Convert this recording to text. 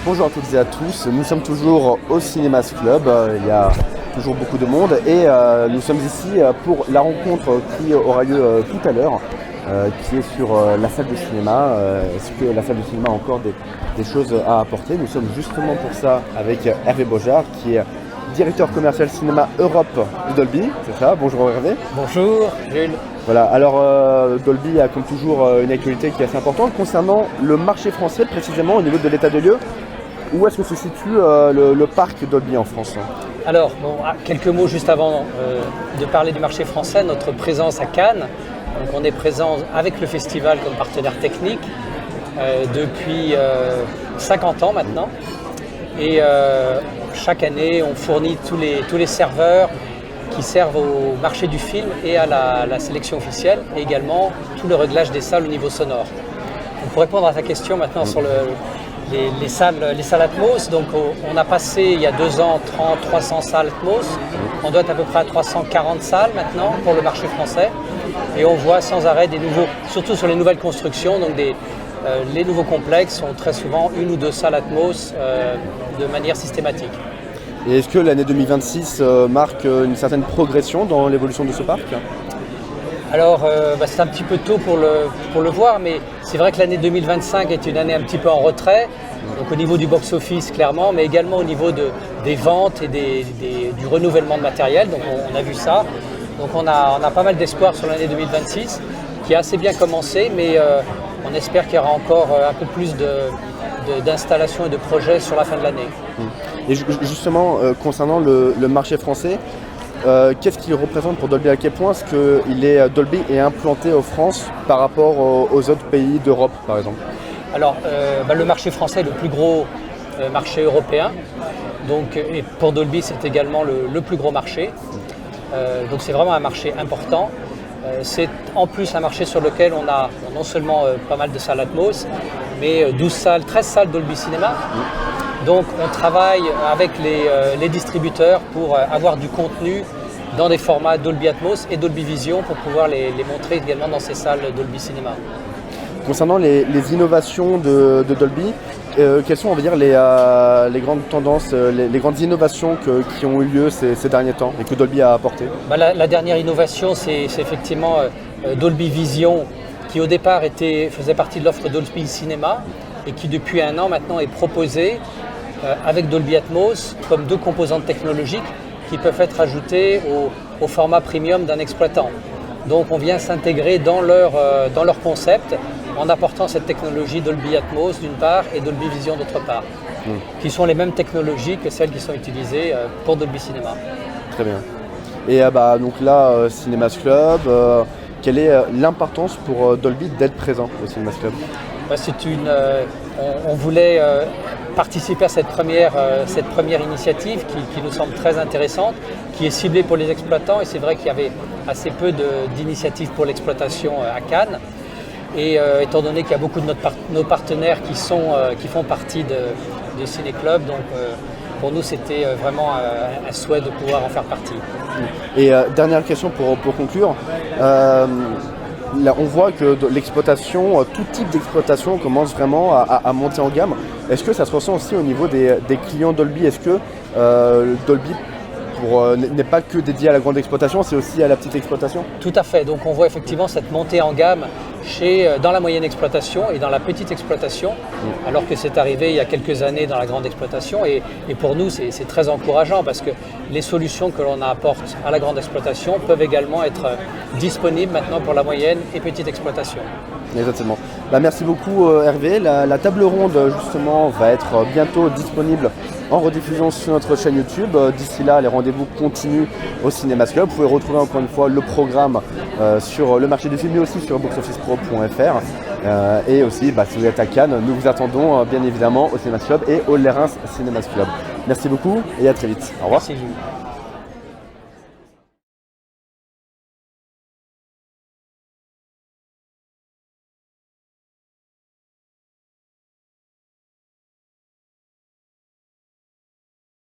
Bonjour à toutes et à tous, nous sommes toujours au Cinémas Club, il y a toujours beaucoup de monde et nous sommes ici pour la rencontre qui aura lieu tout à l'heure, qui est sur la salle de cinéma. Est-ce que la salle de cinéma a encore des choses à apporter? Nous sommes justement pour ça avec Hervé Beaujard qui est directeur commercial cinéma Europe de Dolby, c'est ça? Bonjour Hervé. Bonjour Jules. Voilà, alors Dolby a comme toujours une actualité qui est assez importante concernant le marché français, précisément au niveau de l'état des lieux. Où est-ce que se situe le parc Dolby en France? Alors, quelques mots juste avant de parler du marché français, notre présence à Cannes. Donc on est présent avec le festival comme partenaire technique depuis 50 ans maintenant. Et chaque année, on fournit tous les serveurs qui servent au marché du film et à la sélection officielle, et également tout le réglage des salles au niveau sonore. Donc pour répondre à ta question maintenant sur les salles Atmos, donc on a passé il y a 2 ans 300 salles Atmos, on doit être à peu près à 340 salles maintenant pour le marché français, et on voit sans arrêt des nouveaux, surtout sur les nouvelles constructions, donc les nouveaux complexes ont très souvent 1 ou 2 salles Atmos de manière systématique. Et est-ce que l'année 2026 marque une certaine progression dans l'évolution de ce parc? Alors, c'est un petit peu tôt pour le voir, mais c'est vrai que l'année 2025 est une année un petit peu en retrait, donc au niveau du box-office clairement, mais également au niveau des ventes et du renouvellement de matériel, donc on a vu ça. Donc on a pas mal d'espoir sur l'année 2026, qui a assez bien commencé, mais on espère qu'il y aura encore un peu plus d'installations et de projets sur la fin de l'année. Et justement, concernant le marché français, qu'est-ce qu'il représente pour Dolby? À quel point est-ce que Dolby est implanté en France par rapport aux autres pays d'Europe, par exemple? Alors, le marché français est le plus gros marché européen. Donc, et pour Dolby, c'est également le plus gros marché. Donc, c'est vraiment un marché important. C'est en plus un marché sur lequel on a non seulement pas mal de salles Atmos, mais 13 salles Dolby Cinéma. Donc on travaille avec les distributeurs pour avoir du contenu dans des formats Dolby Atmos et Dolby Vision pour pouvoir les montrer également dans ces salles Dolby Cinéma. Concernant les innovations de Dolby, quelles sont, on va dire, les grandes tendances, les grandes innovations qui ont eu lieu ces derniers temps et que Dolby a apporté? La dernière innovation, c'est effectivement Dolby Vision, qui au départ faisait partie de l'offre Dolby Cinéma et qui depuis 1 an maintenant est proposée avec Dolby Atmos comme 2 composantes technologiques qui peuvent être ajoutées au format premium d'un exploitant. Donc on vient s'intégrer dans leur concept en apportant cette technologie Dolby Atmos d'une part et Dolby Vision d'autre part, qui sont les mêmes technologies que celles qui sont utilisées pour Dolby Cinéma. Très bien. Et donc là, Cinémas Club, quelle est l'importance pour Dolby d'être présent au Cinémas Club? On voulait participer à cette première initiative qui nous semble très intéressante, qui est ciblée pour les exploitants, et c'est vrai qu'il y avait assez peu d'initiatives pour l'exploitation à Cannes. Et étant donné qu'il y a beaucoup de nos partenaires qui font partie de Ciné Club, donc pour nous c'était vraiment un souhait de pouvoir en faire partie. Et dernière question pour conclure. Là, on voit que l'exploitation, tout type d'exploitation commence vraiment à monter en gamme. Est-ce que ça se ressent aussi au niveau des clients Dolby? Est-ce que Dolby n'est pas que dédié à la grande exploitation, c'est aussi à la petite exploitation? Tout à fait, donc on voit effectivement cette montée en gamme dans la moyenne exploitation et dans la petite exploitation, alors que c'est arrivé il y a quelques années dans la grande exploitation, et pour nous c'est très encourageant parce que les solutions que l'on apporte à la grande exploitation peuvent également être disponibles maintenant pour la moyenne et petite exploitation. Exactement. Merci beaucoup Hervé. La table ronde justement va être bientôt disponible en rediffusion sur notre chaîne YouTube. D'ici là, les rendez-vous continuent au Cinémas Club. Vous pouvez retrouver encore une fois le programme sur le marché du film, mais aussi sur boxofficepro.fr. Et aussi, si vous êtes à Cannes, nous vous attendons bien évidemment au Cinémas Club et au Lérins Cinémas Club. Merci beaucoup et à très vite. Au revoir. Merci.